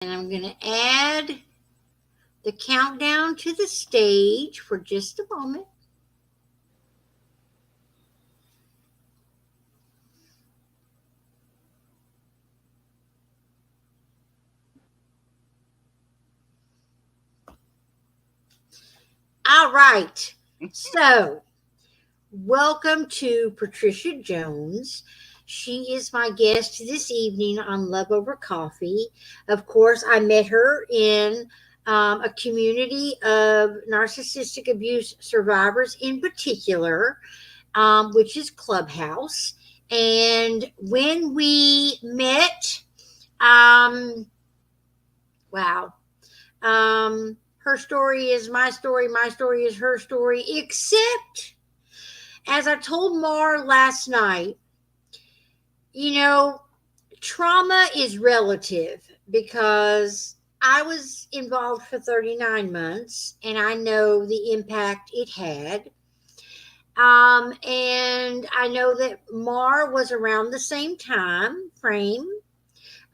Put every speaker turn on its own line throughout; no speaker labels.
And I'm going to add the countdown to the stage for just a moment. All right. So, welcome to Patricia Jones. She is my guest this evening on Love Over Coffee. Of course, I met her in a community of narcissistic abuse survivors, in particular, which is Clubhouse. And when we met, um, wow, her story is my story is her story, except as I told Mar last night, you know, trauma is relative because I was involved for 39 months and I know the impact it had. And I know that Mar was around the same time frame,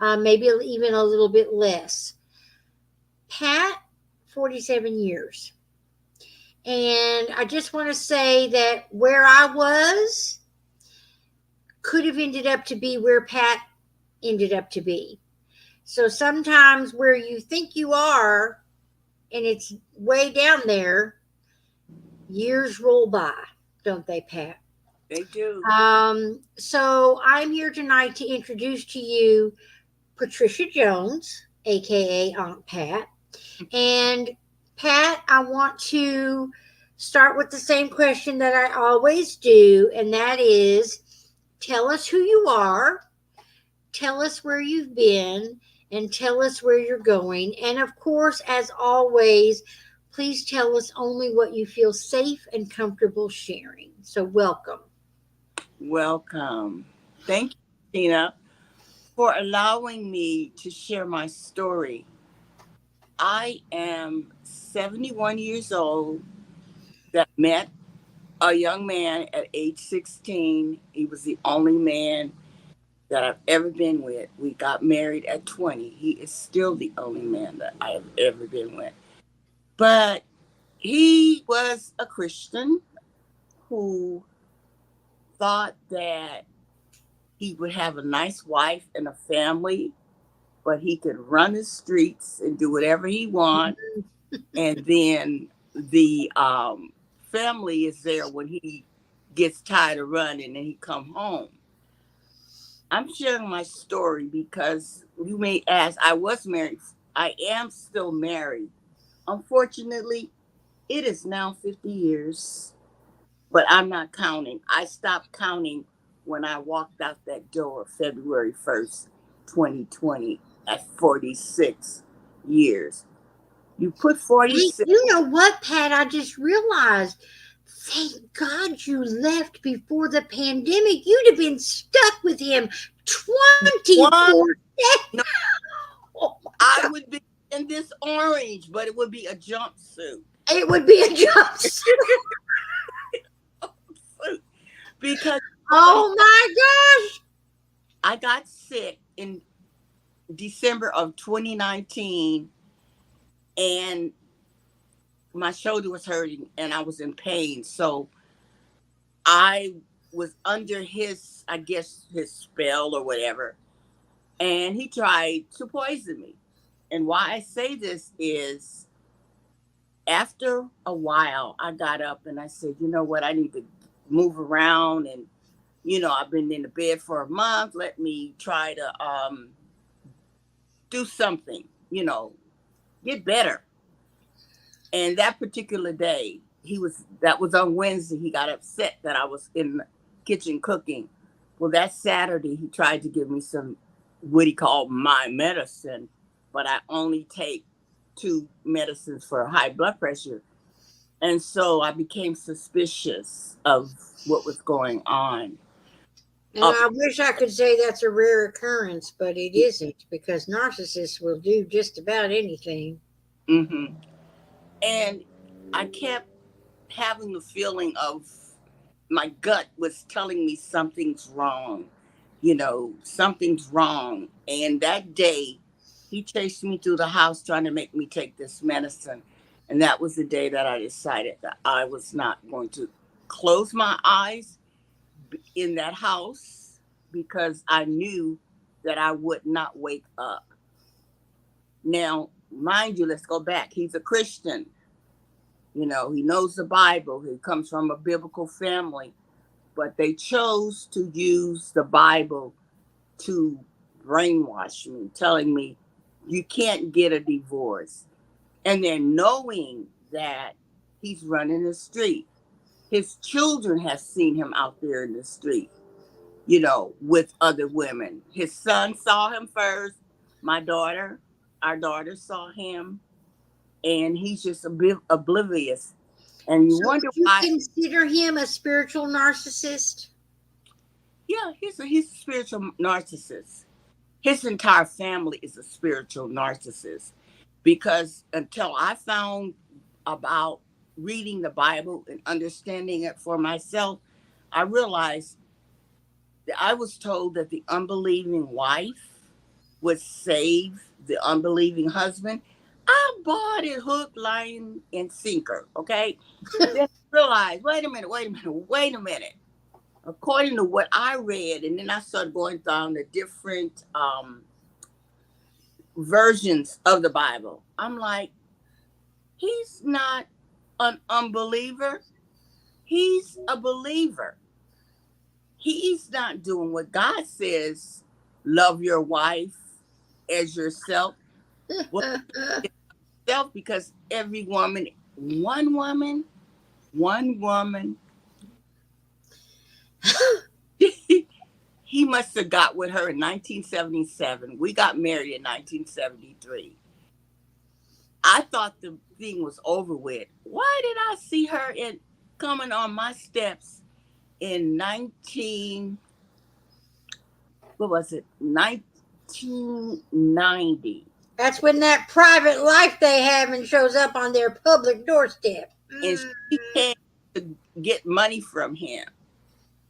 maybe even a little bit less. Pat, 47 years. And I just want to say that where I was could have ended up to be where Pat ended up to be. So sometimes where you think you are and it's way down there, years roll by, don't they, Pat?
They do.
So I'm here tonight to introduce to you Patricia Jones, aka Aunt Pat. And Pat, I want to start with the same question that I always do, and that is tell us who you are, tell us where you've been, and tell us where you're going. And of course, as always, please tell us only what you feel safe and comfortable sharing. So, welcome.
Welcome. Thank you, Tina, for allowing me to share my story. I am 71 years old that met a young man at age 16. He was the only man that I've ever been with. We got married at 20. He is still the only man that I have ever been with. But he was a Christian who thought that he would have a nice wife and a family, but he could run the streets and do whatever he wants. And then the family is there when he gets tired of running and he come home. I'm sharing my story because you may ask, I was married. I am still married. Unfortunately, it is now 50 years, but I'm not counting. I stopped counting when I walked out that door February 1st, 2020 at 46 years. You put
Hey,
46.
you know what, Pat? I just realized. Thank God you left before the pandemic. You'd have been stuck with him
One,
24.
no,
Oh my
I
God.
would be in this orange, but it would be a jumpsuit.
It would be a jumpsuit.
Because
Oh my gosh.
I got sick in December of 2019 and my shoulder was hurting and I was in pain. So I was under his, I guess, his spell or whatever. And he tried to poison me. And why I say this is after a while, I got up and I said, you know what, I need to move around. And, I've been in the bed for a month. Let me try to do something, get better. And that particular day, that was on Wednesday, he got upset that I was in the kitchen cooking. Well, that Saturday, he tried to give me some, what he called my medicine, but I only take 2 medicines for high blood pressure. And so I became suspicious of what was going on.
And I wish I could say that's a rare occurrence, but it isn't because narcissists will do just about anything.
Mm-hmm. And I kept having the feeling of my gut was telling me something's wrong, something's wrong. And that day, He chased me through the house trying to make me take this medicine. And that was the day that I decided that I was not going to close my eyes in that house because I knew that I would not wake up. Now, mind you, let's go back. He's a Christian. You know, he knows the Bible. He comes from a biblical family. But they chose to use the Bible to brainwash me, telling me you can't get a divorce. And then knowing that he's running the street. His children have seen him out there in the street, you know, with other women. His son saw him first. Our daughter saw him, and he's just a bit oblivious. And you
So
wonder
would you
why.
consider him a spiritual narcissist?
Yeah, he's a spiritual narcissist. His entire family is a spiritual narcissist because until I found about reading the Bible and understanding it for myself, I realized that I was told that the unbelieving wife would save the unbelieving husband. I bought it hook, line, and sinker. Okay. Then realized, wait a minute. According to what I read, and then I started going down the different versions of the Bible. I'm like, he's not an unbeliever. He's a believer. He's not doing what God says, love your wife as yourself. Well, self because every woman, one woman, he must have got with her in 1977. We got married in 1973. I thought the thing was over with. Why did I see her coming on my steps in 1990?
That's when that private life they have and shows up on their public doorstep.
And she came to get money from him.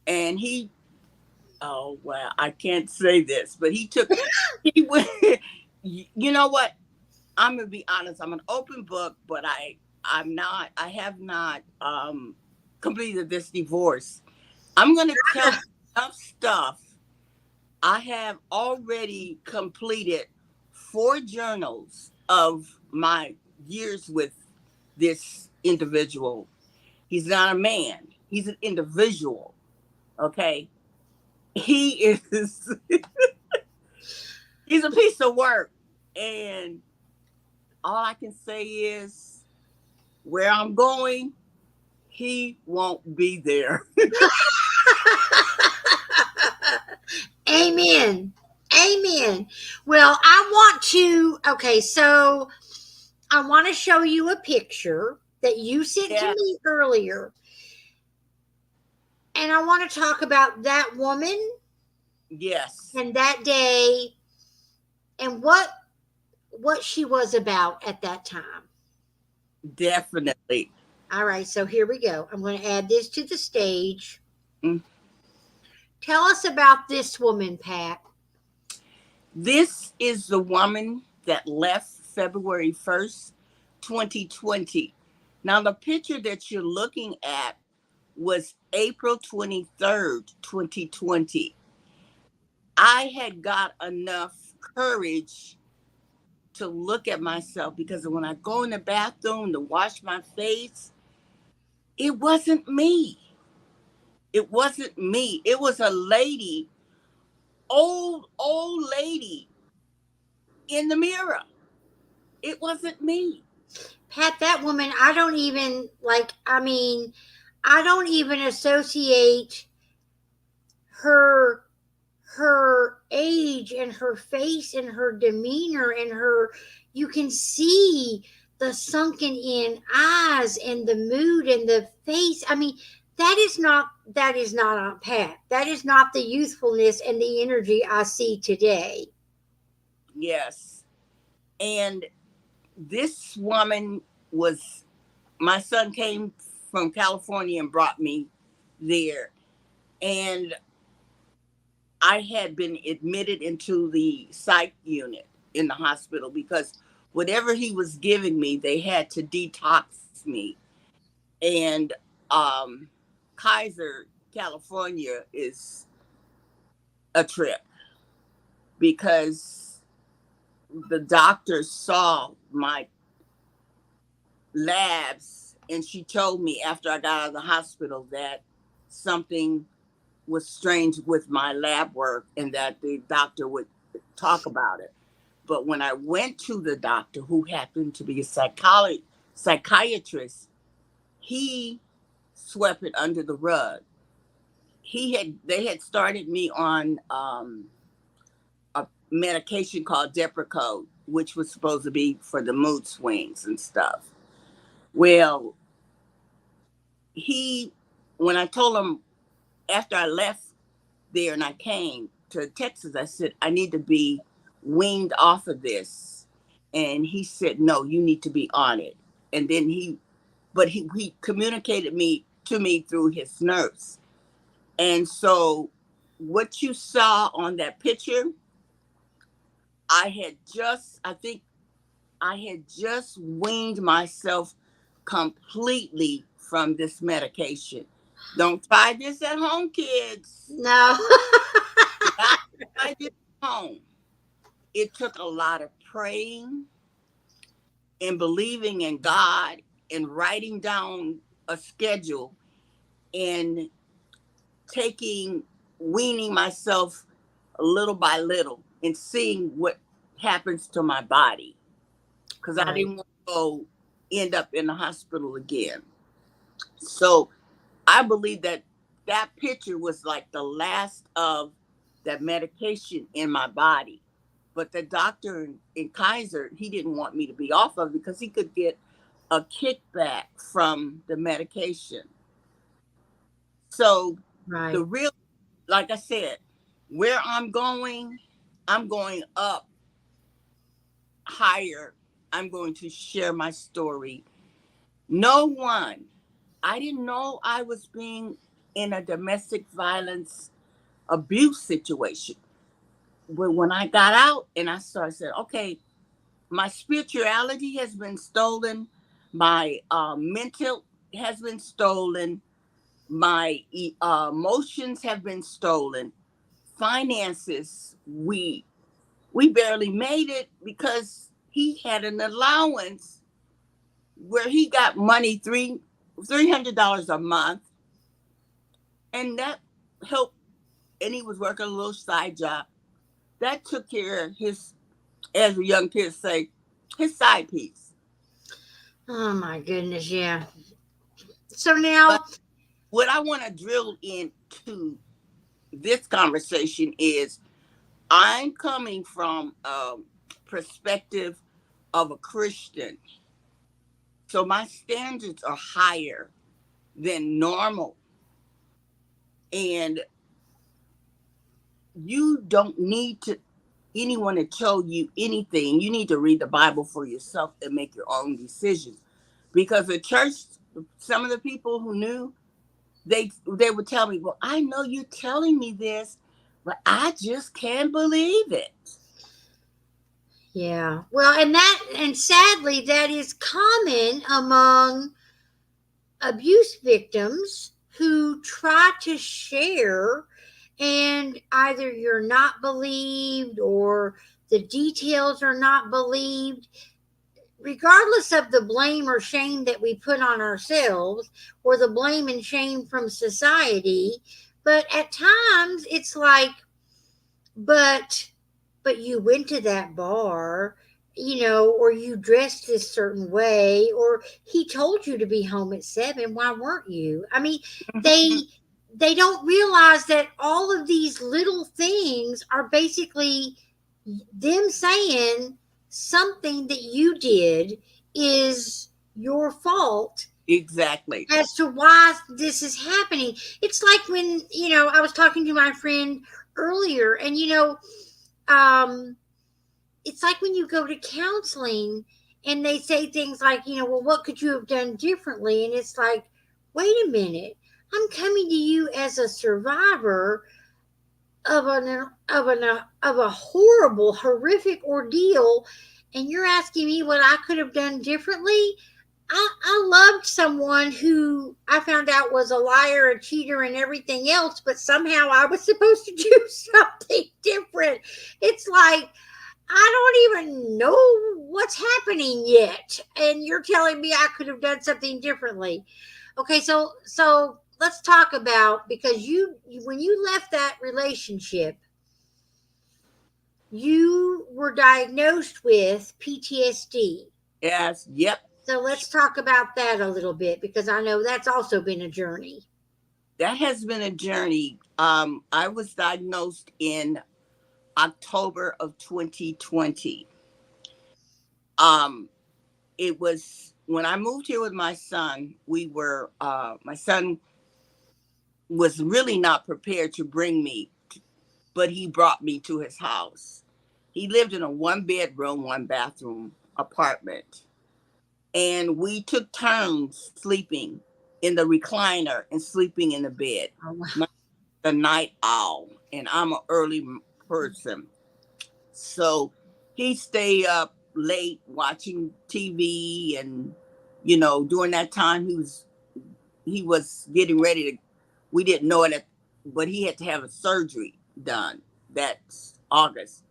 And he, oh, well, I can't say this, but he went, you know what? I'm going to be honest. I'm an open book, but I have not completed this divorce. I'm going to tell you enough stuff. I have already completed 4 journals of my years with this individual. He's not a man. He's an individual. Okay. He is, he's a piece of work. And all I can say is where I'm going, he won't be there.
Amen. Amen. Well, so I want to show you a picture that you sent to me earlier. And I want to talk about that woman.
Yes.
And that day and what she was about at that time.
Definitely.
All right, so here we go. I'm going to add this to the stage. Tell us about this woman, Pat.
This is the woman that left February 1st, 2020. Now, the picture that you're looking at was April 23rd, 2020. I had got enough courage to look at myself because when I go in the bathroom to wash my face, it wasn't me. It wasn't me. It was a lady, old lady in the mirror. It wasn't me.
Pat, that woman, I don't even associate her age and her face and her demeanor and you can see the sunken in eyes and the mood and the face. I mean, that is not Aunt Pat. That is not the youthfulness and the energy I see today.
Yes. And this woman my son came from California and brought me there. And I had been admitted into the psych unit in the hospital because whatever he was giving me, they had to detox me. And um, Kaiser, California is a trip because the doctor saw my labs and she told me after I got out of the hospital that something was strange with my lab work and that the doctor would talk about it. But when I went to the doctor, who happened to be a psychiatrist, he swept it under the rug. They had started me on a medication called Depakote, which was supposed to be for the mood swings and stuff. Well, he when I told him after I left there and I came to Texas, I said I need to be weaned off of this, and he said no, you need to be on it. And then he communicated me to me through his nurse. And so what you saw on that picture, I think I had just weaned myself completely from this medication. Don't try this at home, kids.
No.
Do not try this at home. It took a lot of praying and believing in God and writing down a schedule and taking, weaning myself little by little and seeing what happens to my body. Because I
Right.
didn't want to go end up in the hospital again. So I believe that that picture was like the last of that medication in my body. But the doctor in Kaiser, he didn't want me to be off of it because he could get a kickback from the medication. So the
Right.
real, like I said, where I'm going up higher. I'm going to share my story. No one, I didn't know I was being in a domestic violence abuse situation. But when I got out and I started, I said, okay, my spirituality has been stolen, my mental has been stolen, my emotions have been stolen, finances, we barely made it because he had an allowance where he got money $300 a month, and that helped. And he was working a little side job that took care of his, as the young kids say, his side piece.
Oh my goodness, yeah. So
But
now,
what I want to drill into this conversation is I'm coming from a perspective of a Christian, so my standards are higher than normal. And you don't need to anyone to tell you anything. You need to read the Bible for yourself and make your own decisions. Because the church, some of the people who knew, they would tell me, "Well, I know you're telling me this, but I just can't believe it."
yeah. Well, and sadly, that is common among abuse victims who try to share, and either you're not believed or the details are not believed, regardless of the blame or shame that we put on ourselves or the blame and shame from society. But at times it's like, but you went to that bar, or you dressed this certain way, or he told you to be home at 7. Why weren't you? I mean, they they don't realize that all of these little things are basically them saying something that you did is your fault
Exactly.
as to why this is happening. It's like when, I was talking to my friend earlier, and um it's like when you go to counseling and they say things like, well, what could you have done differently? And it's like, wait a minute, I'm coming to you as a survivor of a horrible, horrific ordeal, and you're asking me what I could have done differently. I loved someone who I found out was a liar, a cheater, and everything else, but somehow I was supposed to do something different. It's like I don't even know what's happening yet, and you're telling me I could have done something differently. Okay, so let's talk about, because when you left that relationship, you were diagnosed with PTSD.
Yes, yep.
So let's talk about that a little bit, because I know that's also been a journey.
That has been a journey. I was diagnosed in October of 2020. Um, it was when I moved here with my son. My son was really not prepared to bring me, but he brought me to his house. He lived in a 1 bedroom, 1 bathroom apartment. And we took turns sleeping in the recliner and sleeping in the bed.
Oh, wow.
My a night owl, and I'm an early person. So he stayed up late watching TV, and during that time he was getting ready to. We didn't know it, but he had to have a surgery done. That's August.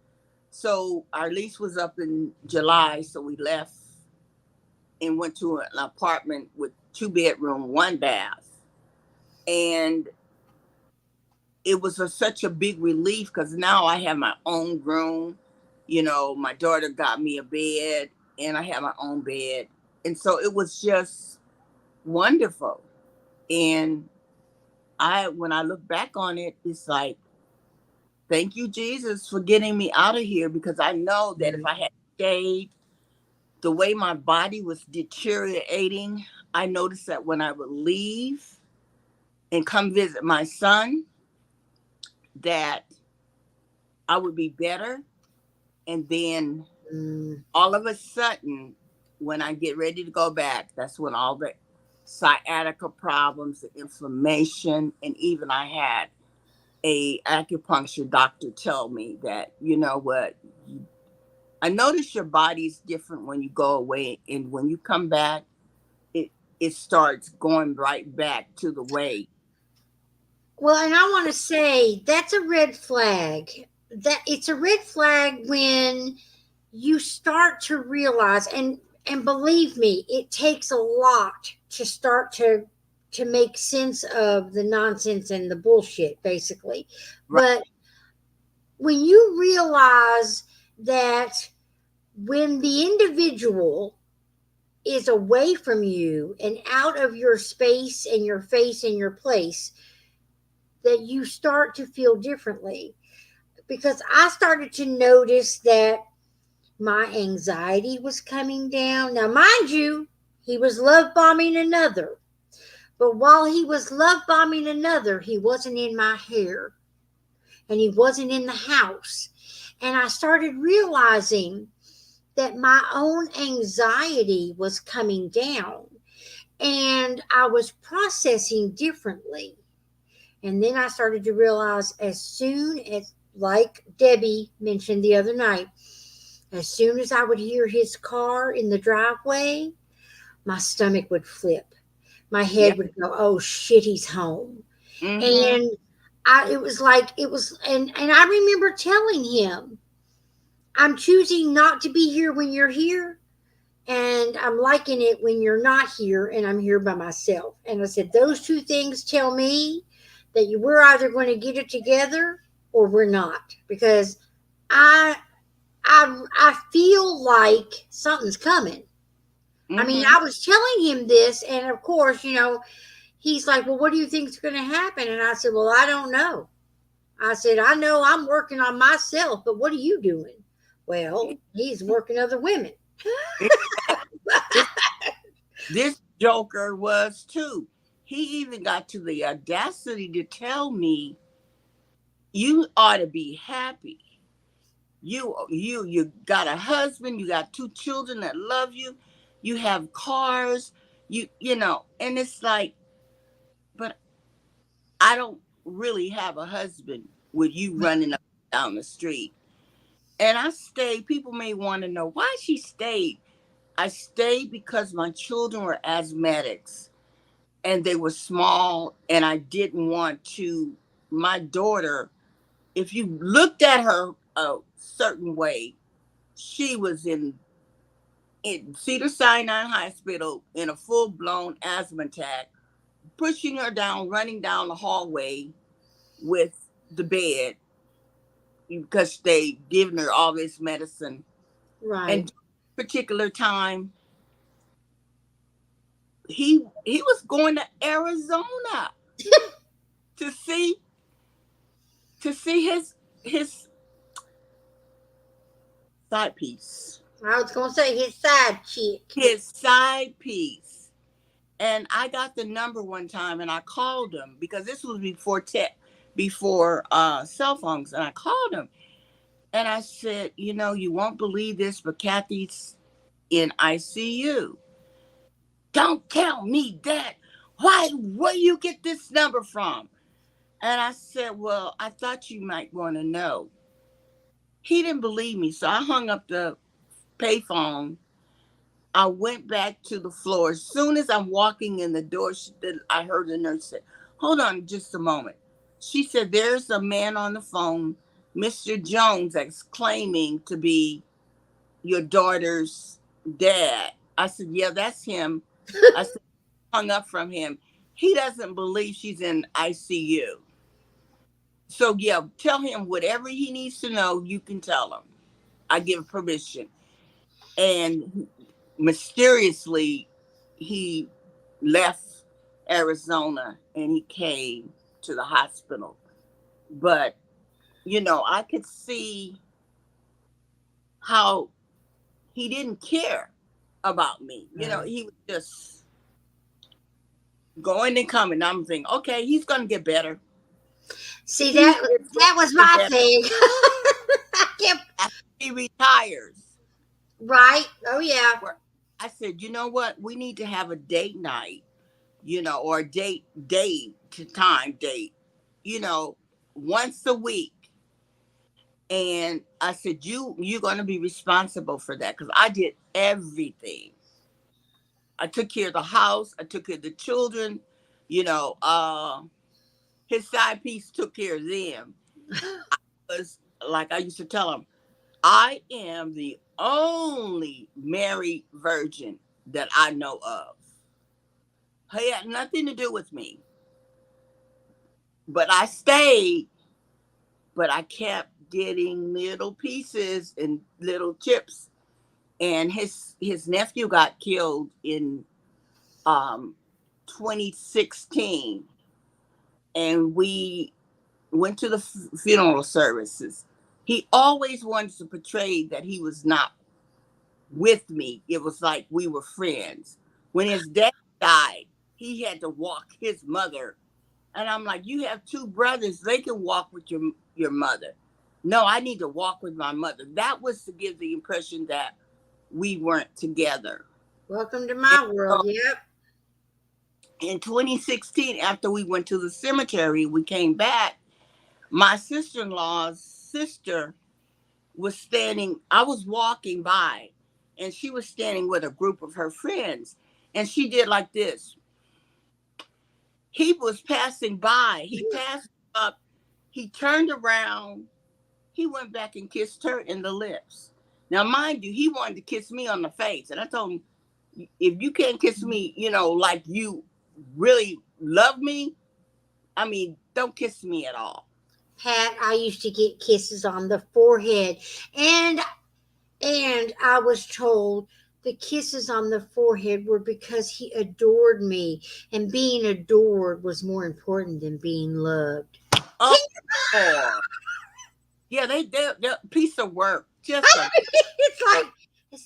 So our lease was up in July, so we left and went to an apartment with 2 bedroom, 1 bath, and it was such a big relief because now I have my own room. My daughter got me a bed, and I have my own bed, and so it was just wonderful. And when I look back on it, it's like, thank you, Jesus, for getting me out of here, because I know that if I had stayed, the way my body was deteriorating, I noticed that when I would leave and come visit my son, that I would be better. And then
Mm.
all of a sudden, when I get ready to go back, that's when all the sciatica problems, the inflammation, and even I had a acupuncture doctor tell me that, you know what, I notice your body's different when you go away, and when you come back, it it starts going right back to the way.
Well, and I want to say that's a red flag. That it's a red flag when you start to realize, and believe me, it takes a lot to start to make sense of the nonsense and the bullshit, basically.
Right,
But when you realize that when the individual is away from you and out of your space and your face and your place, that you start to feel differently. Because I started to notice that my anxiety was coming down. Now, mind you, he was love bombing another. But while he was love bombing another, he wasn't in my hair and he wasn't in the house. And I started realizing that my own anxiety was coming down and I was processing differently. And then I started to realize, as soon as, like Debbie mentioned the other night, as soon as I would hear his car in the driveway, my stomach would flip. My
yeah.
head would go, oh shit, he's home.
Mm-hmm.
And it was like, it was, and I remember telling him, I'm choosing not to be here when you're here. And I'm liking it when you're not here and I'm here by myself. And I said, those two things tell me that we're either going to get it together or we're not. Because I I feel like something's coming. I mean,
Mm-hmm.
I was telling him this, and of course, he's like, well, what do you think is going to happen? And I said, well, I don't know. I said, I know I'm working on myself, but what are you doing? Well, he's working other women.
This this joker was too. He even got to the audacity to tell me, "You ought to be happy. You got a husband. You got 2 children that love you. You have cars. And it's like, but I don't really have a husband with you running up and down the street. And I stayed. People may want to know why she stayed. I stayed because my children were asthmatics and they were small, and I didn't want to. My daughter, if you looked at her a certain way, she was in Cedar Sinai Hospital in a full blown asthma attack, pushing her down, running down the hallway with the bed because they given her all this medicine.
Right.
And particular time, he was going to Arizona to see his side piece.
I was gonna say his side chick.
His side piece. And I got the number one time and I called him because this was before cell phones, and I called him and I said, you won't believe this, but Kathy's in ICU. Don't tell me that. Where you get this number from? And I said, well, I thought you might want to know. He didn't believe me, so I hung up the payphone. I went back to the floor. As soon as I'm walking in the door, I heard the nurse say, hold on just a moment. She said, there's a man on the phone, Mr. Jones, that's claiming to be your daughter's dad. I said, yeah, that's him. I said, hung up from him. He doesn't believe she's in ICU. So, yeah, tell him whatever he needs to know, you can tell him. I give permission. And mysteriously, he left Arizona and he came to the hospital. But, I could see how he didn't care about me. He was just going and coming. I'm thinking, okay, he's going to get better.
See, that was my thing.
He retires.
Right. Oh, yeah.
I said, you know what? We need to have a date night, or a date, once a week. And I said, you're going to be responsible for that, because I did everything. I took care of the house. I took care of the children. His side piece took care of them. I was like, I used to tell him, I am the only married virgin that I know of. He had nothing to do with me. But I stayed, but I kept getting little pieces and little chips. And his nephew got killed in 2016. And we went to the funeral services. He always wanted to portray that he was not with me. It was like we were friends. When his dad died, he had to walk his mother. And I'm like, you have two brothers. They can walk with your mother. No, I need to walk with my mother. That was to give the impression that we weren't together.
Welcome to my world. Yep.
In 2016, after we went to the cemetery, we came back. My sister-in-law's sister was standing. I was walking by, and she was standing with a group of her friends. And she did like this. He was passing by. He passed up. He turned around. He went back and kissed her in the lips. Now, mind you, he wanted to kiss me on the face. And I told him, if you can't kiss me, like you really love me, don't kiss me at all.
Pat, I used to get kisses on the forehead. And I was told the kisses on the forehead were because he adored me. And being adored was more important than being loved.
Oh, yeah, they're a piece of work. Just
it's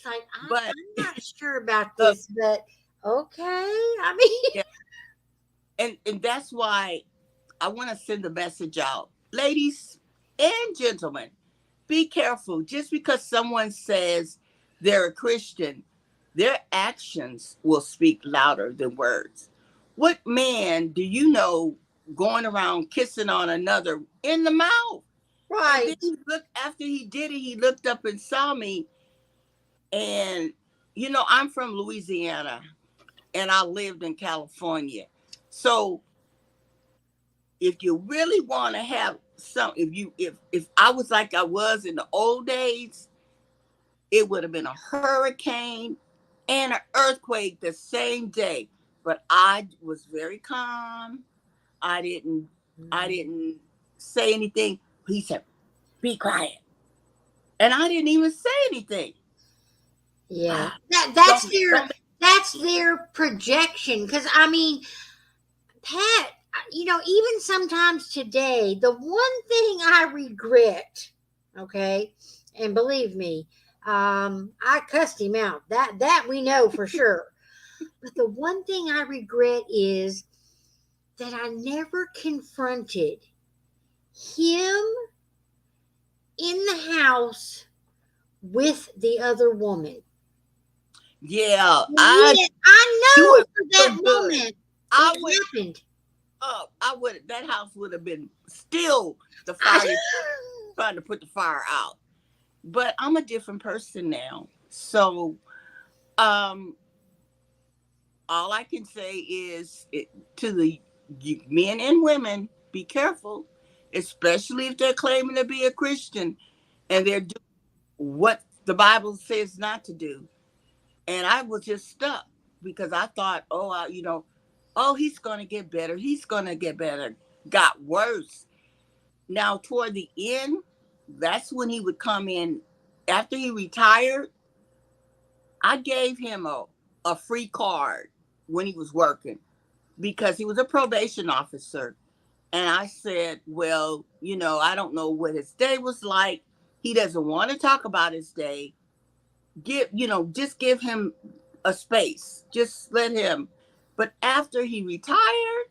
like I'm not sure about this, but okay.
Yeah. And that's why I want to send a message out. Ladies and gentlemen, be careful. Just because someone says they're a Christian, their actions will speak louder than words. What man do you know going around kissing on another in the mouth. And
Right.
then he looked, after he did it, he looked up and saw me. And, I'm from Louisiana and I lived in California. So if you really want to have some, if I was like I was in the old days, it would have been a hurricane and an earthquake the same day. But I was very calm. I didn't I didn't say anything. He said, "Be quiet." And I didn't even say anything.
Yeah.
Ah,
That that's
don't
their
don't
that's their projection. Because I mean, Pat, even sometimes today, the one thing I regret, okay, and believe me, I cussed him out. That we know for sure. But the one thing I regret is that I never confronted him in the house with the other woman.
yeah,
Yet I
you
know
would
for
feel
that
good.
moment
I
it
would
happened.
I would that house would have been still the fire, trying to put the fire out. But I'm a different person now. So um all I can say is to the men and women, be careful, especially if they're claiming to be a Christian and they're doing what the Bible says not to do. And I was just stuck because I thought, oh, he's going to get better. He's going to get better. Got worse. Now, toward the end, that's when he would come in. After he retired, I gave him a free card when he was working because he was a probation officer. And I said, well, I don't know what his day was like. He doesn't want to talk about his day. Just give him a space. Just let him. But after he retired,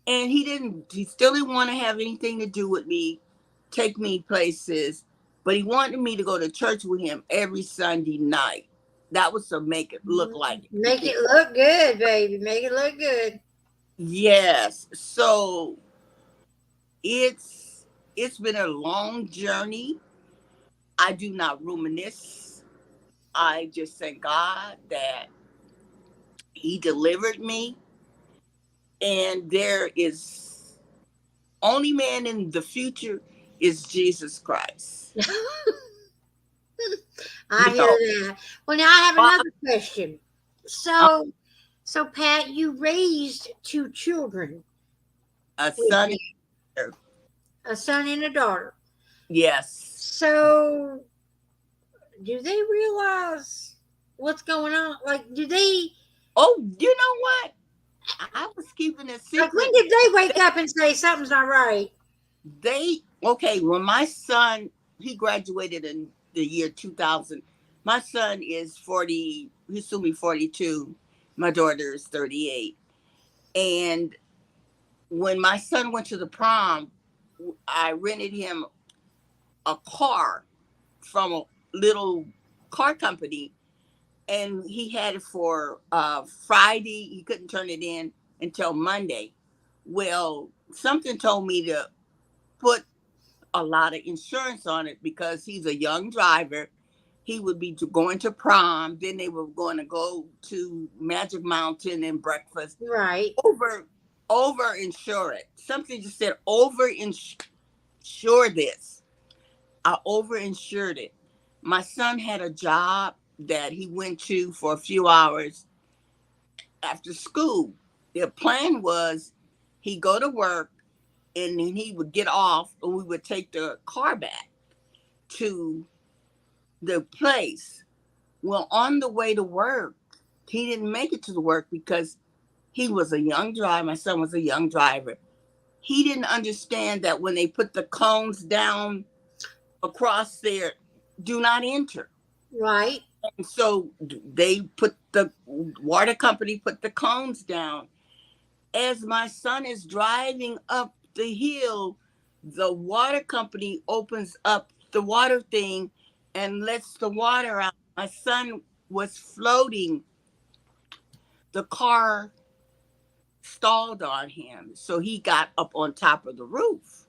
and he still didn't want to have anything to do with me, take me places, but he wanted me to go to church with him every Sunday night. That was to make it look like
Make
everything.
it look good, baby. Make it look good.
Yes. So it's been a long journey. I do not reminisce. I just thank God that he delivered me, and there is only man in the future is Jesus Christ.
I
You
hear
know,
that. Well, now I have
I,
another question.
I'm
So Pat, you raised two children
a
with
son.
him, a son and a daughter.
Yes.
So, do they realize what's going on? Like, do they,
Oh, you know what? I was keeping a
like, when
secret.
did they wake up and say something's not right?
Okay, when my son, he graduated in the year 2000. My son is 40, he's soon be 42. My daughter is 38. And when my son went to the prom, I rented him a car from a little car company, and he had it for Friday. He couldn't turn it in until Monday. Well, something told me to put a lot of insurance on it because he's a young driver. He would be going to prom. Then they were going to go to Magic Mountain and breakfast.
Right.
Over insure it. Something just said over insure this. I over insured it. My son had a job that he went to for a few hours after school. The plan was he'd go to work and then he would get off and we would take the car back to the place. Well, on the way to work, he didn't make it to the work because he was a young driver. My son was a young driver. He didn't understand that when they put the cones down across there, do not enter.
Right.
And so the water company put the cones down. As my son is driving up the hill, the water company opens up the water thing and lets the water out. My son was floating. The car stalled on him. So he got up on top of the roof.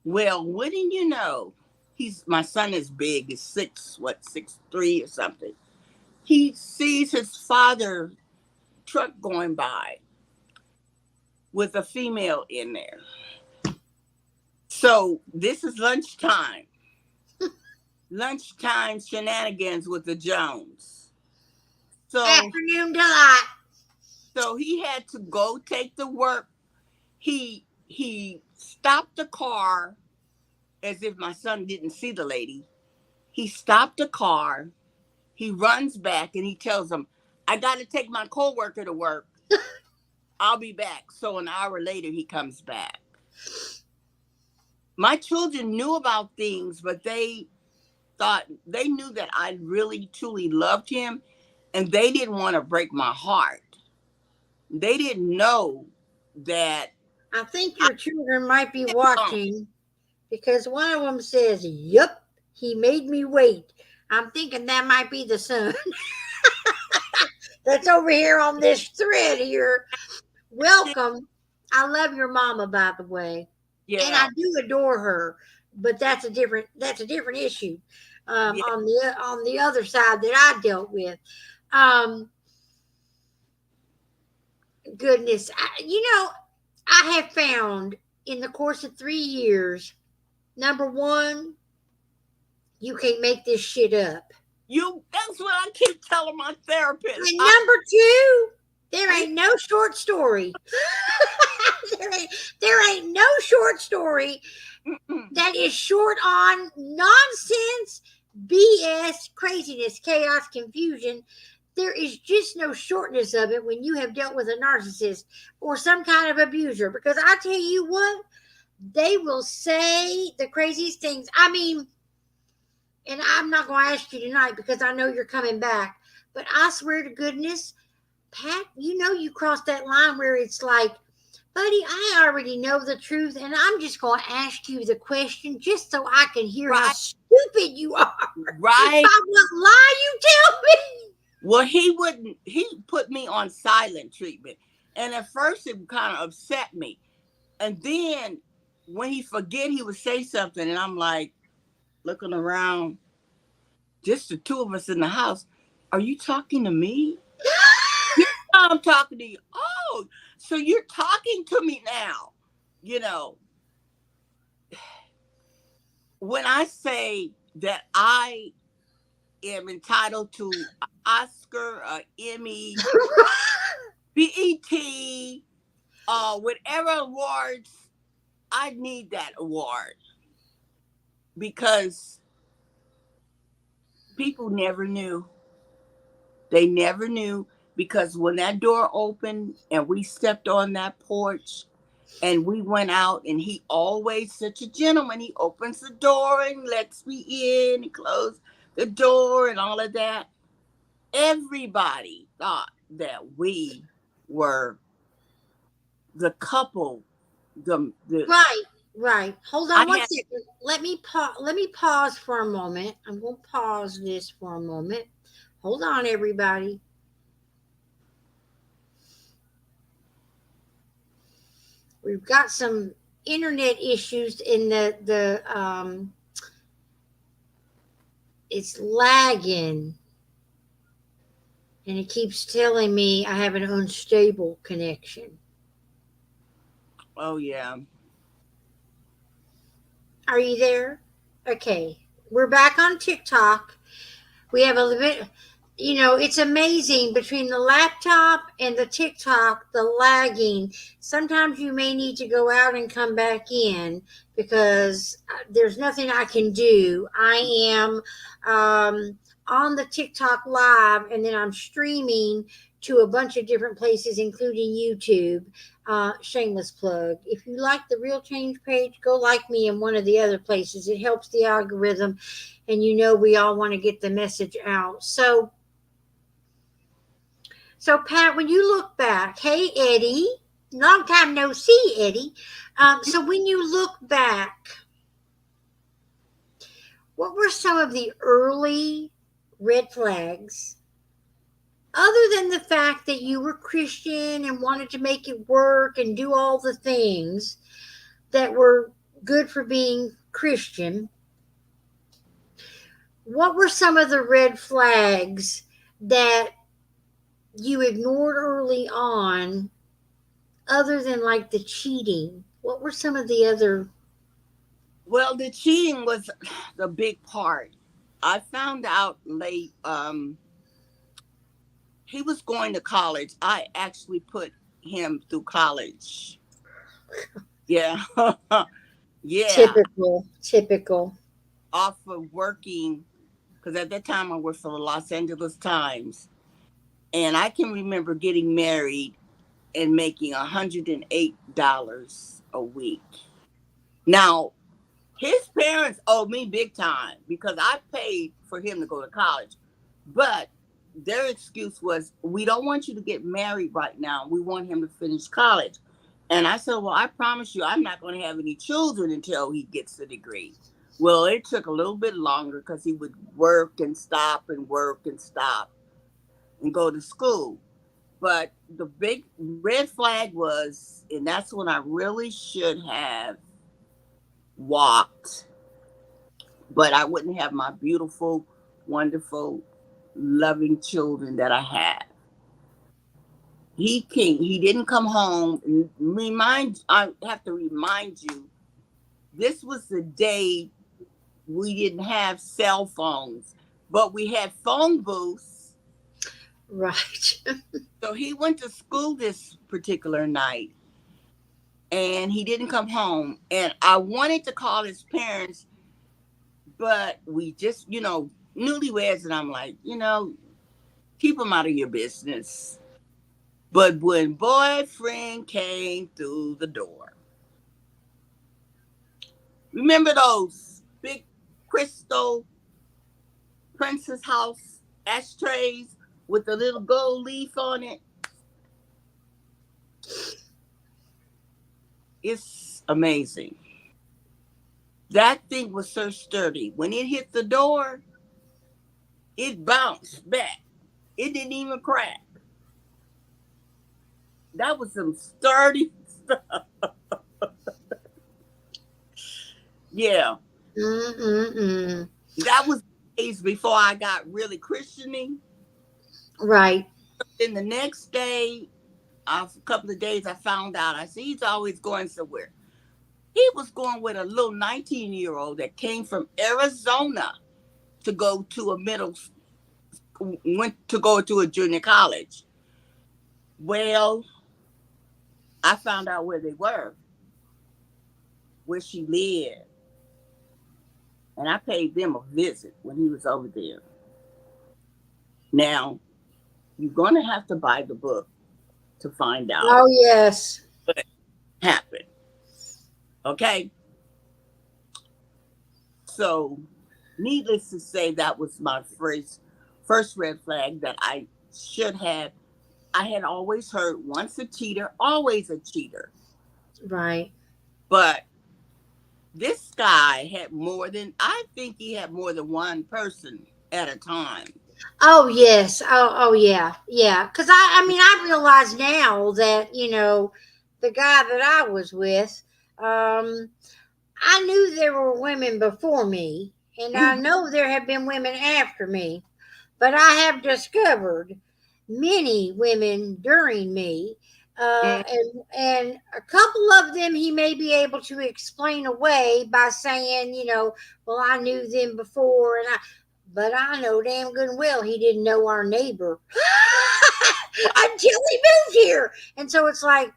Well, wouldn't you know, my son is big, is 6'3" or something. He sees his father truck going by with a female in there. So this is lunchtime. Lunchtime shenanigans with the Jones.
Afternoon delight.
So he had to go take the work. He stopped the car as if my son didn't see the lady. He stopped the car. He runs back and he tells him, I got to take my coworker to work. I'll be back. So an hour later, he comes back. My children knew about things, but they knew that I really, truly loved him, and they didn't want to break my heart. They didn't know that.
I think your children might be watching because one of them says, yup, he made me wait. I'm thinking that might be the son that's over here on this thread here. Welcome. I love your mama, by the way.
Yeah.
And I do adore her, but that's a different issue. On the other side that I dealt with. Goodness, I have found in the course of 3 years, number one, you can't make this shit up.
That's what I keep telling my therapist.
And number two, there ain't no short story. there ain't no short story that is short on nonsense, BS, craziness, chaos, confusion. There is just no shortness of it when you have dealt with a narcissist or some kind of abuser. Because I tell you what, they will say the craziest things. I mean, and I'm not going to ask you tonight because I know you're coming back. But I swear to goodness, Pat, you crossed that line where it's like, buddy, I already know the truth, and I'm just going to ask you the question just so I can hear how stupid you are.
Right.
By what lie you tell me.
Well, he put me on silent treatment. And at first it kind of upset me. And then when he forget, he would say something. And I'm like, looking around, just the two of us in the house. Are you talking to me? Yeah, I'm talking to you. Oh, so you're talking to me now. When I say that I am entitled to an Oscar, an Emmy, BET, whatever awards, I need that award because people never knew. They never knew because when that door opened and we stepped on that porch and we went out, and he always such a gentleman. He opens the door and lets me in and close the door and all of that. Everybody thought that we were the couple.
Right. Hold on one second. Let me pause for a moment. I'm going to pause this for a moment. Hold on, everybody. We've got some internet issues in the it's lagging. And it keeps telling me I have an unstable connection.
Oh, yeah.
Are you there? Okay. We're back on TikTok. We have a little bit, it's amazing between the laptop and the TikTok, the lagging. Sometimes you may need to go out and come back in because there's nothing I can do. I am on the TikTok live, and then I'm streaming to a bunch of different places, including YouTube. Shameless plug. If you like the Real Change page, go like me in one of the other places. It helps the algorithm, and we all want to get the message out. So Pat, when you look back, hey Eddie, long time no see, Eddie. So when you look back, what were some of the early red flags, other than the fact that you were Christian and wanted to make it work and do all the things that were good for being Christian, what were some of the red flags that you ignored early on, other than like the cheating? What were some of the other?
Well, the cheating was the big part. I found out late. He was going to college. I actually put him through college. Yeah. Yeah.
Typical, typical.
Off of working, because at that time I worked for the Los Angeles Times. And I can remember getting married and making $108 a week. Now, his parents owed me big time because I paid for him to go to college. But their excuse was, we don't want you to get married right now. We want him to finish college. And I said, well, I promise you, I'm not going to have any children until he gets the degree. Well, it took a little bit longer because he would work and stop and work and stop and go to school. But the big red flag was, and that's when I really should have walked, but I wouldn't have my beautiful, wonderful, loving children that I had. He didn't come home. I have to remind you, this was the day we didn't have cell phones, but we had phone booths.
Right.
So he went to school this particular night and he didn't come home. And I wanted to call his parents, but we just, newlyweds. And I'm like, keep them out of your business. But when boyfriend came through the door, remember those big crystal Princess House ashtrays with the little gold leaf on it? It's amazing. That thing was so sturdy. When it hit the door, it bounced back. It didn't even crack. That was some sturdy stuff. Yeah.
Mm-mm-mm.
That was days before I got really Christianing.
Right.
Then the next day, a couple of days, I found out. I said, he's always going somewhere. He was going with a little 19-year-old that came from Arizona to go to went to go to a junior college. Well, I found out where they were, where she lived. And I paid them a visit when he was over there. Now, you're going to have to buy the book to find out
Oh, yes.
what happened. Okay? So, needless to say, that was my first red flag that I should have. I had always heard, once a cheater, always a cheater.
Right.
But this guy I think he had more than one person at a time.
Oh, yes. Oh, yeah. Yeah. Because I realize now that, the guy that I was with, I knew there were women before me, and I know there have been women after me, but I have discovered many women during me, and a couple of them he may be able to explain away by saying, well, I knew them before, but I know damn good and well he didn't know our neighbor until he moved here, and so it's like,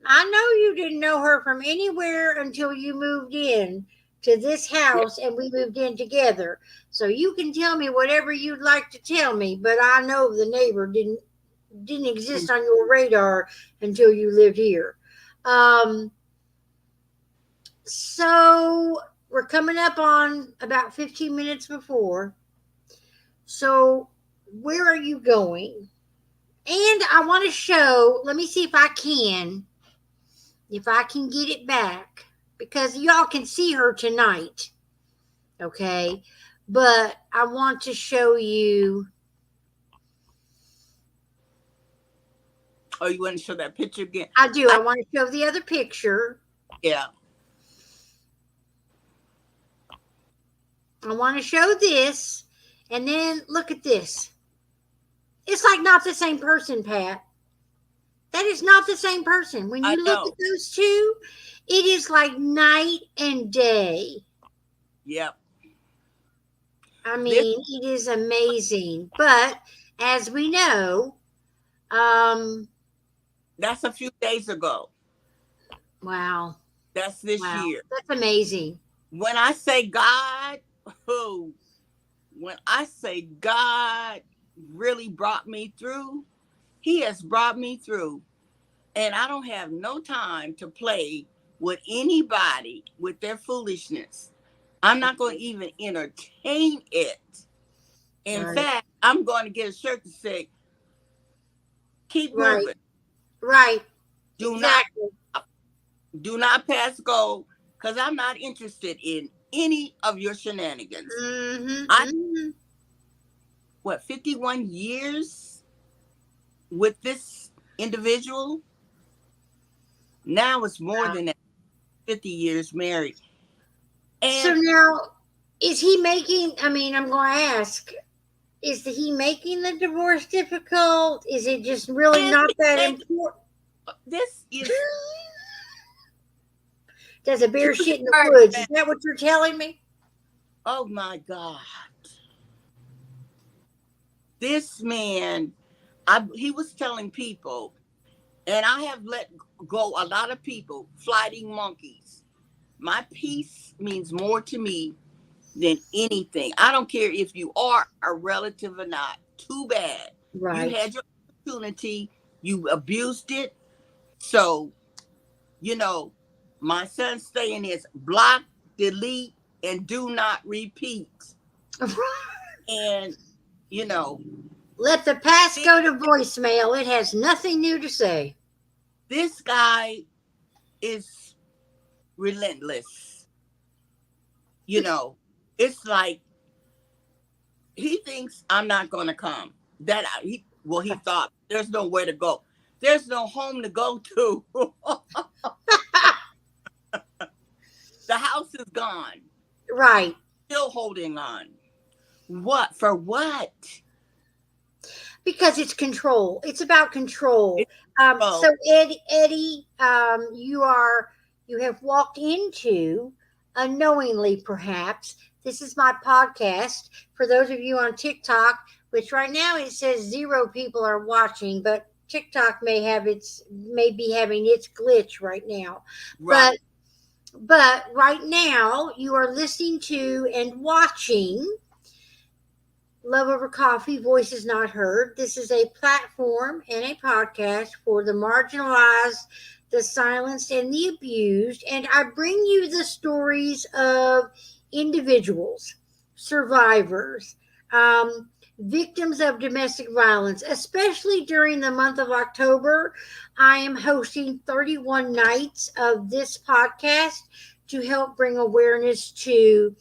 I know you didn't know her from anywhere until you moved in to this house and we moved in together. So you can tell me whatever you'd like to tell me, but I know the neighbor didn't exist on your radar until you lived here. Um, so we're coming up on about 15 minutes before. So where are you going? And I want to show, let me see if I can get it back, because y'all can see her tonight, okay? But I want to show you
Oh, you want to show that picture again?
I do. I
I,
want to show the other picture.
yeah.
I want to show this. And then look at this. It's like not the same person, Pat. That is not the same person. When
I
you look at
know.
those two, it is like night and day.
Yep.
I
This
mean, it is amazing. But as we know, um,
that's a few days ago.
wow,
That's this
wow,
year.
that's amazing.
When I say God, oh, when I say God really brought me through, He has brought me through. And I don't have no time to play with anybody with their foolishness. I'm not going to even entertain it. In
Right,
fact, I'm going to get a shirt to say, keep
right,
moving.
right.
Do not
Exactly.
do not pass go, because I'm not interested in any of your shenanigans.
Mm-hmm,
I
mm-hmm.
51 years with this individual. Now it's more
Wow.
than that, 50 years married.
So
And
now, is he making? I mean, I'm going to ask: is he making the divorce difficult? Is it just really
is
not
he
that
making
important?
this is
Does a bear
use
shit
your
in the
words,
woods?
man.
Is that what you're telling me?
Oh my God. This man, he was telling people, and I have let go a lot of people, flighting monkeys. My peace means more to me than anything. I don't care if you are a relative or not. Too bad. You
Right.
had your opportunity, you abused it. So, you know, my son's saying is block, delete, and do not repeat. And, you know,
Let the past
this,
go to voicemail. It has nothing new to say.
this guy is relentless. You know, it's like he thinks I'm not going to come. He thought there's nowhere to go. There's no home to go to. The house is gone.
Right.
Still holding on. What? For what?
Because it's control. It's about control.
It's so
So Eddie, you have walked into unknowingly, perhaps. This is my podcast for those of you on TikTok, which right now it says 0 people are watching, but TikTok may be having its glitch right now.
right.
But right now you are listening to and watching Love Over Coffee, Voices Not Heard. This is a platform and a podcast for the marginalized, the silenced, and the abused. And I bring you the stories of individuals, survivors, victims of domestic violence, especially during the month of October. I am hosting 31 nights of this podcast to help bring awareness to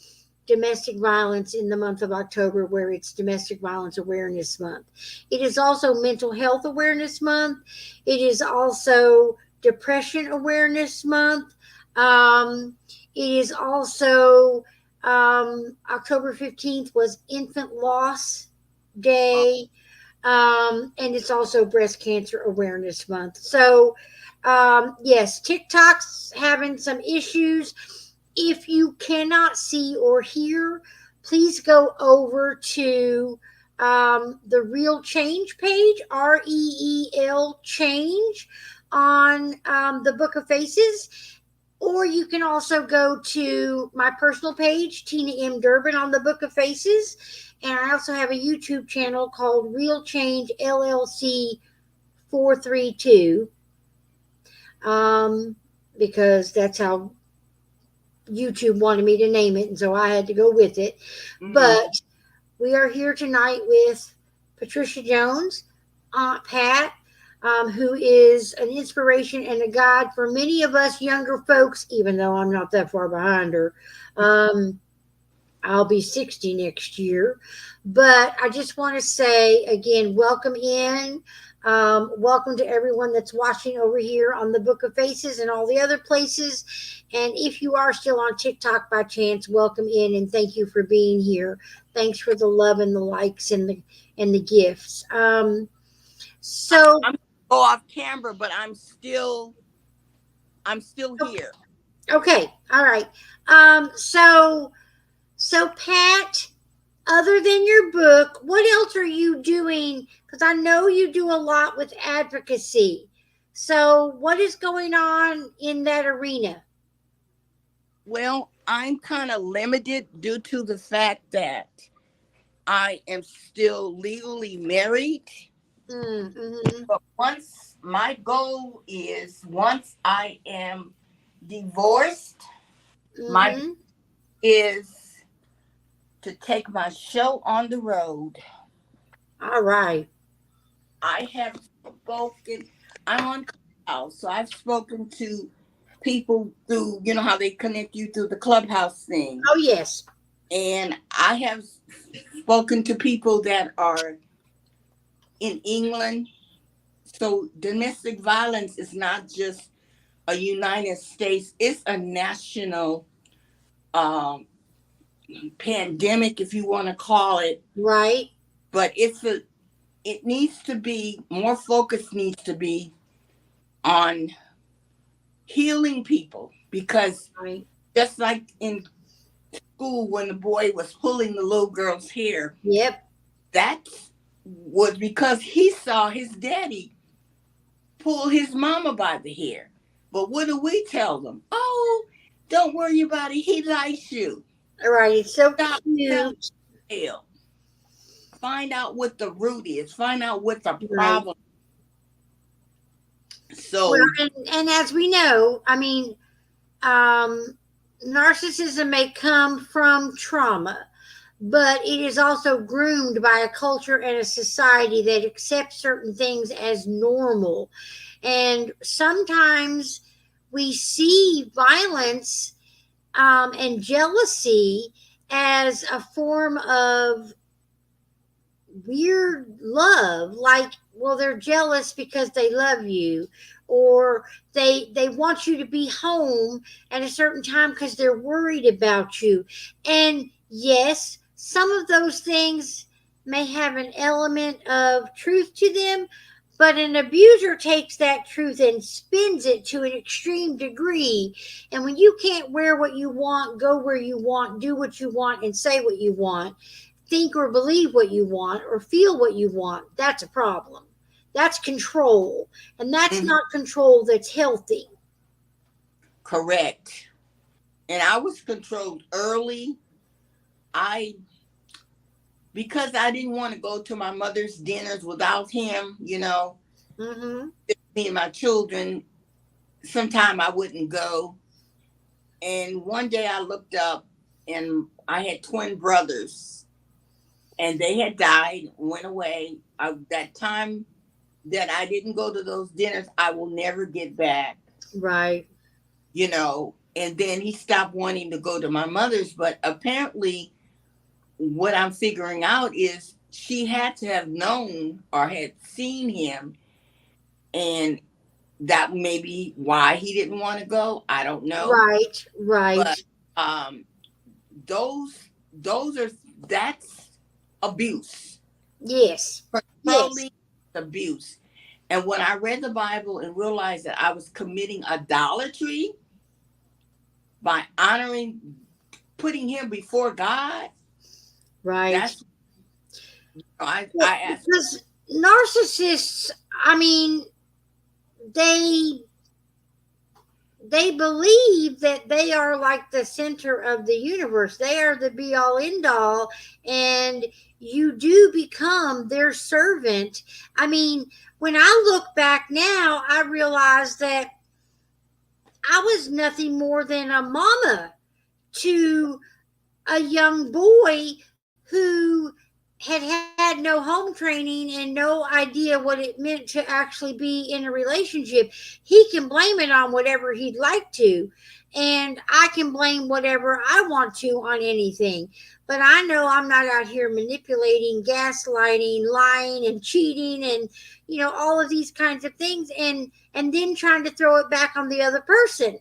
domestic violence in the month of October, where it's Domestic Violence Awareness Month. It is also Mental Health Awareness Month. It is also Depression Awareness Month. It is also October 15th was Infant Loss Day. And it's also Breast Cancer Awareness Month. So, yes, TikTok's having some issues. If you cannot see or hear, please go over to the Real Change page, REEL Change, on the Book of Faces. Or you can also go to my personal page, Tina M. Durbin, on the Book of Faces. And I also have a YouTube channel called Real Change LLC 432, because that's how YouTube wanted me to name it, and so I had to go with it.
Mm-hmm.
But we are here tonight with Patricia Jones, Aunt Pat, who is an inspiration and a guide for many of us younger folks, even though I'm not that far behind her. I'll be 60 next year. But I just want to say again, welcome in. Welcome to everyone that's watching over here on the Book of Faces and all the other places. And if you are still on TikTok by chance, welcome in and thank you for being here. Thanks for the love and the likes and the gifts. So
I'm go off camera, but I'm still here.
okay, all right. So Pat, other than your book, what else are you doing? Because I know you do a lot with advocacy. So, what is going on in that arena?
Well, I'm kind of limited due to the fact that I am still legally married.
Mm-hmm.
But my goal is once I am divorced, my
Mm-hmm.
is to take my show on the road.
All right.
I have spoken. I'm on Clubhouse, so I've spoken to people through, how they connect you through the Clubhouse thing.
Oh, yes.
And I have spoken to people that are in England. So domestic violence is not just a United States, it's a national um, pandemic, if you want to call it.
Right.
But it needs to be more focus needs to be on healing people, because
Right.
just like in school when the boy was pulling the little girl's hair,
Yep.
that was because he saw his daddy pull his mama by the hair. But what do we tell them? Oh, don't worry about it. He likes you.
All right. It's so
Stop telling
cute.
him. Find out what the root is. Find out what the
Right.
problem.
Well,
So,
and as we know, I mean, um, narcissism may come from trauma, but it is also groomed by a culture and a society that accepts certain things as normal. And sometimes we see violence and jealousy as a form of weird love, like, well, they're jealous because they love you, or they want you to be home at a certain time because they're worried about you. And yes, some of those things may have an element of truth to them, but an abuser takes that truth and spins it to an extreme degree. And when you can't wear what you want, go where you want, do what you want, and say what you want, think or believe what you want, or feel what you want, that's a problem. That's control. And that's
mhm,
not control that's healthy.
correct. And I was controlled early. I Because I didn't want to go to my mother's dinners without him,
Mm-hmm.
me and my children, sometime I wouldn't go. And one day I looked up and I had twin brothers and they had died, went away. That time that I didn't go to those dinners, I will never get back,
Right.
And then he stopped wanting to go to my mother's. But apparently, what I'm figuring out is she had to have known or had seen him, and that may be why he didn't want to go. I don't know.
Right.
But
Right.
um those are that's abuse.
Yes. Yes.
Controlling abuse. And when I read the Bible and realized that I was committing idolatry by putting him before God,
Right.
that's I
Well,
I asked.
because narcissists, I mean, they they believe that they are like the center of the universe. They are the be all end all, and you do become their servant. I mean, when I look back now, I realize that I was nothing more than a mama to a young boy who had had no home training and no idea what it meant to actually be in a relationship, he can blame it on whatever he'd like to. And I can blame whatever I want to on anything. But I know I'm not out here manipulating, gaslighting, lying, and cheating, and all of these kinds of things, and then trying to throw it back on the other person.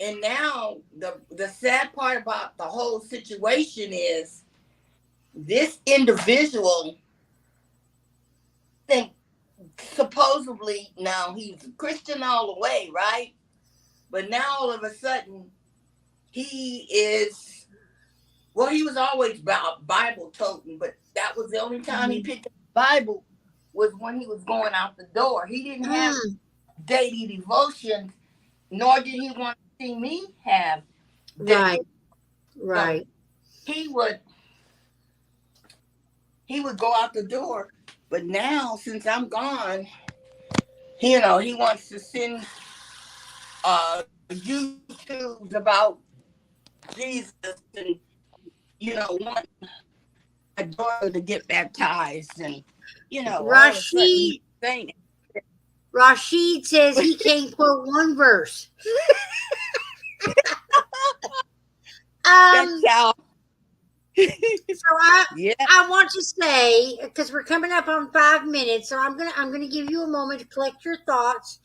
And now the sad part about the whole situation is this individual think supposedly now he's a Christian all the way, right? But now all of a sudden he is, well, he was always Bible toting, but that was the only time he picked up the Bible was when he was going out the door. He didn't have daily devotions, nor did he want to see me have daily.
Right.
So he would go out the door, but now since I'm gone, he wants to send YouTubes about Jesus and want my daughter to get baptized and all of a sudden he's saying it.
Rashid says he can't quote one verse.
That's how.
So I want to say, because we're coming up on 5 minutes, so I'm gonna give you a moment to collect your thoughts,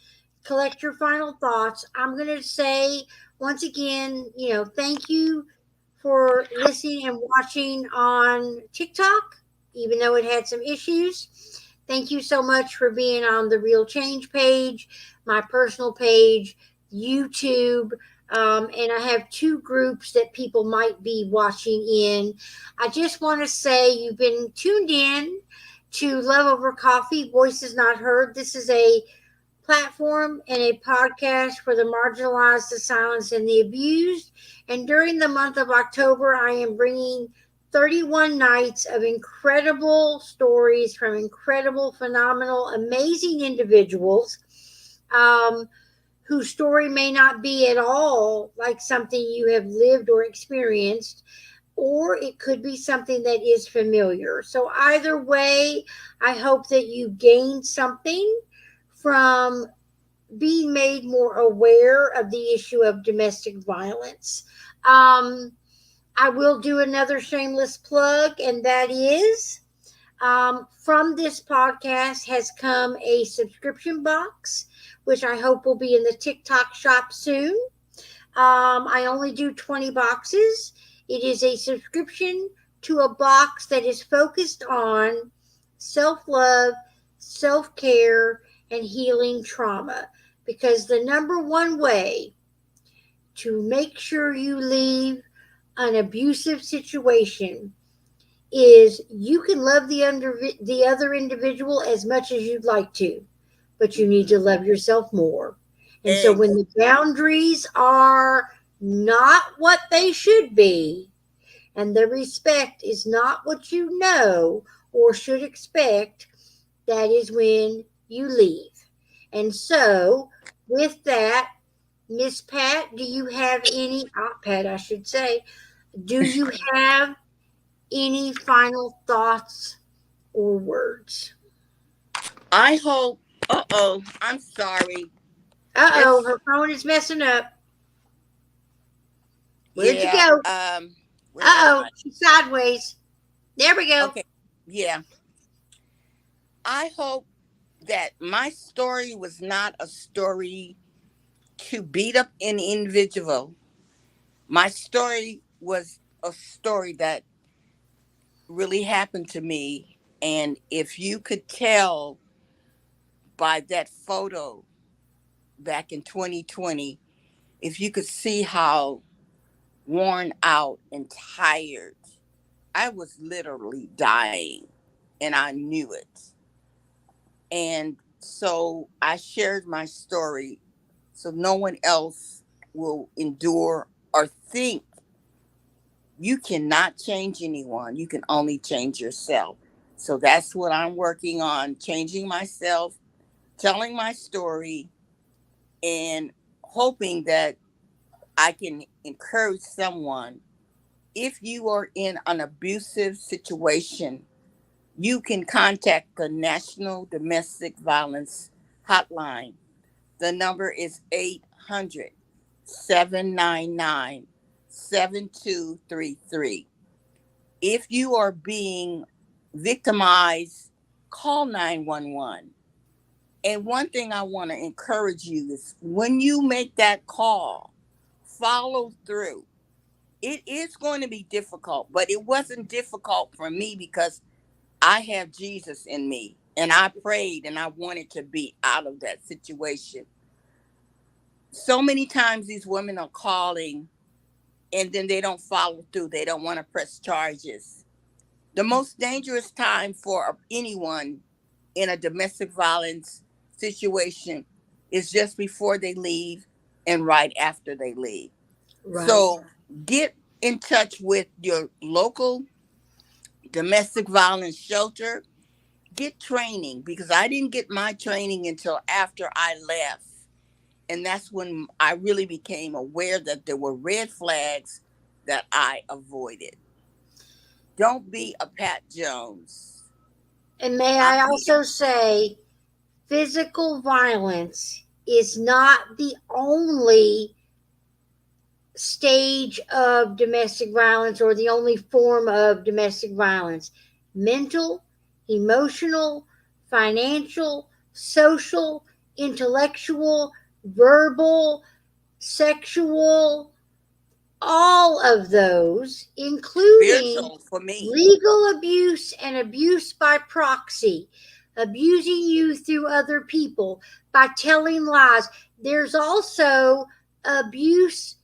collect your final thoughts. I'm gonna say once again, thank you for listening and watching on TikTok, even though it had some issues. Thank you so much for being on the Real Change page, my personal page, YouTube. And I have 2 groups that people might be watching in. I just want to say you've been tuned in to Love Over Coffee, Voices Not Heard. This is a platform and a podcast for the marginalized, the silenced, and the abused. And during the month of October, I am bringing 31 nights of incredible stories from incredible, phenomenal, amazing individuals. Whose story may not be at all like something you have lived or experienced, or it could be something that is familiar. So, either way, I hope that you gain something from being made more aware of the issue of domestic violence. I will do another shameless plug, and that is from this podcast has come a subscription box, which I hope will be in the TikTok shop soon. I only do 20 boxes. It is a subscription to a box that is focused on self love, self care, and healing trauma. Because the number one way to make sure you leave an abusive situation is you can love the other individual as much as you'd like to, but you need to love yourself more. And so when the boundaries are not what they should be, and the respect is not what you know or should expect, that is when you leave. And so, with that, Miss Pat, do you have any, Pat, I should say, do you have any final thoughts or words?
I hope. I'm sorry.
Her phone is messing up. Where'd you go? She's sideways. There we go.
Okay. Yeah. I hope that my story was not a story to beat up an individual. My story was a story that really happened to me. And if you could tell by that photo back in 2020, if you could see how worn out and tired, I was literally dying and I knew it. And so I shared my story so no one else will endure or think you cannot change anyone. You can only change yourself. So that's what I'm working on, changing myself, telling my story, and hoping that I can encourage someone If you are in an abusive situation, you can contact the National Domestic Violence Hotline. The number is 800-799-7233. If you are being victimized, call 911. And one thing I want to encourage you is when you make that call, follow through. It is going to be difficult, but it wasn't difficult for me because I have Jesus in me. And I prayed and I wanted to be out of that situation. So many times these women are calling and then they don't follow through. They don't want to press charges. The most dangerous time for anyone in a domestic violence situation is just before they leave and right after they leave.
Right.
So get in touch with your local domestic violence shelter. Get training because I didn't get my training until after I left. And that's when I really became aware that there were red flags that I avoided. Don't be a Pat Jones.
And may
I
I also say, physical violence is not the only stage of domestic violence or the only form of domestic violence. Mental, emotional, financial, social, intellectual, verbal, sexual, all of those, including
spiritual for me.
legal abuse and abuse by proxy, abusing you through other people by telling lies. There's also abuse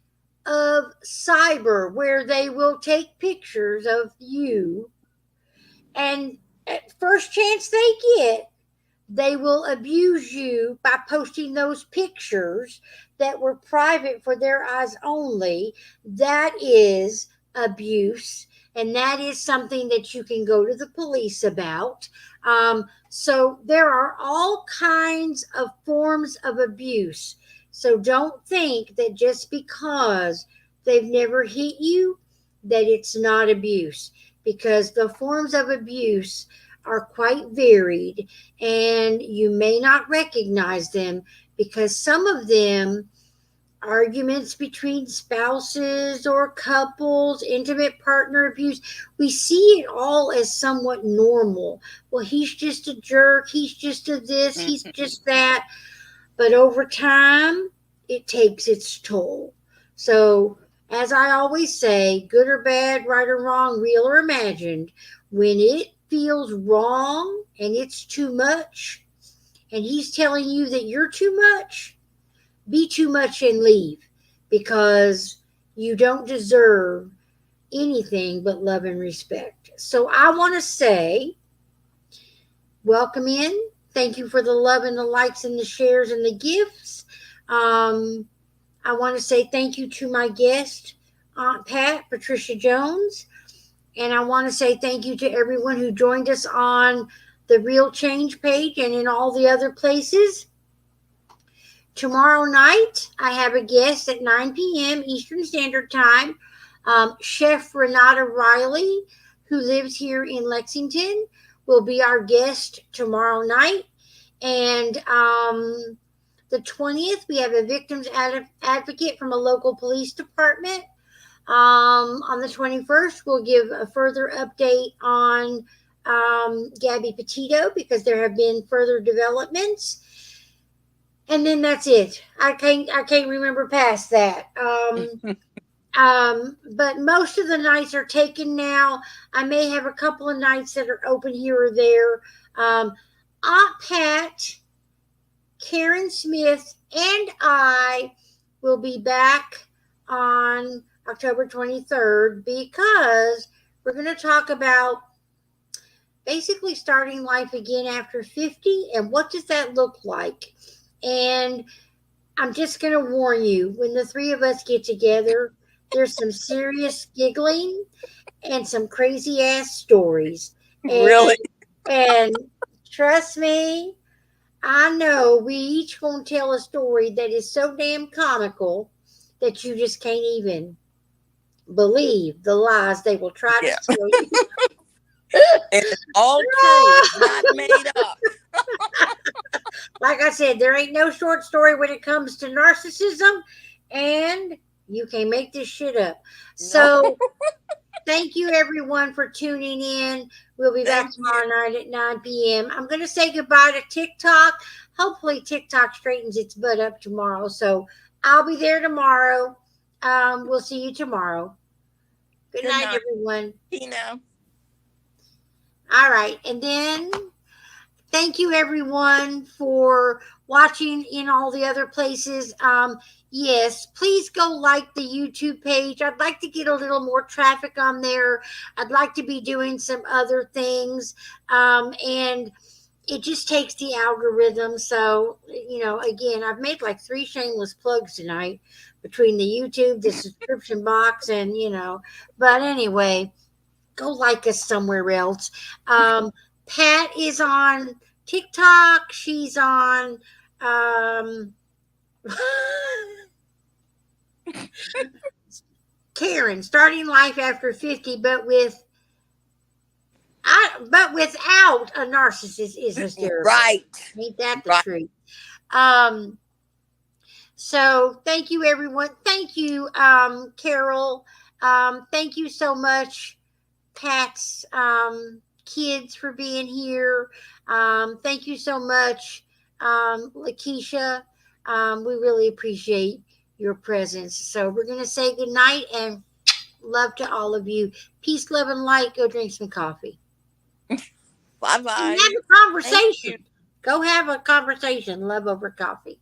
of cyber, where they will take pictures of you, and at first chance they get, they will abuse you by posting those pictures that were private for their eyes only. That is abuse. And that is something that you can go to the police about. So there are all kinds of forms of abuse. So don't think that just because they've never hit you, that it's not abuse, because the forms of abuse are quite varied and you may not recognize them, because some of them, arguments between spouses or couples, intimate partner abuse, we see it all as somewhat normal. Well, he's just a jerk, he's just a this, he's just that. But over time, it takes its toll. So, as I always say, good or bad, right or wrong, real or imagined, when it feels wrong and it's too much, and he's telling you that you're too much, be too much and leave, because you don't deserve anything but love and respect. So, I want to say, welcome in. Thank you for the love and the likes and the shares and the gifts. Um, I want to say thank you to my guest, Aunt Pat, Patricia Jones. And I want to say thank you to everyone who joined us on the Real Change page and in all the other places. Tomorrow night, I have a guest at 9 p.m. Eastern Standard Time, Chef Renata Riley, who lives here in Lexington, will be our guest tomorrow night. And the 20th, we have a victim's advocate from a local police department. On the 21st, we'll give a further update on Gabby Petito, because there have been further developments. And then that's it. I can't remember past that. But most of the nights are taken now. I may have a couple of nights that are open here or there. Aunt Pat, Karen Smith, and I will be back on October 23rd, because we're going to talk about basically starting life again after 50, and what does that look like. And I'm just going to warn you, when the three of us get together, there's some serious giggling and some crazy ass stories. And
Really?
and trust me, I know we each gonna tell a story that is so damn comical that you just can't even believe the lies they will try
Yeah.
to tell you.
And it's all true. It's not made up.
Like I said, there ain't no short story when it comes to narcissism, and you can't make this shit up.
No.
So, thank you everyone for tuning in. We'll be back
Thank you.
tomorrow night at 9 p.m. I'm going to say goodbye to TikTok. Hopefully, TikTok straightens its butt up tomorrow. So, I'll be there tomorrow. We'll see you tomorrow. Good
Good
night,
night,
everyone.
Tina.
All right. And then thank you everyone for watching in all the other places. Yes, please go like the YouTube page. I'd like to get a little more traffic on there. I'd like to be doing some other things. And it just takes the algorithm. So, again, I've made like 3 shameless plugs tonight between the YouTube, the subscription box, and, but anyway, go like us somewhere else. Pat is on TikTok. She's on Karen, starting life after 50, but without a narcissist is hysterical.
Right.
Ain't that the
Right.
truth? So thank you everyone. Thank you, Carol. Thank you so much, Pat's kids, for being here. Thank you so much, Lakeisha. We really appreciate your presence. So we're going to say good night and love to all of you. Peace, love, and light. Go drink some coffee.
Bye
And
bye.
have a conversation. Go have a conversation. Love over coffee.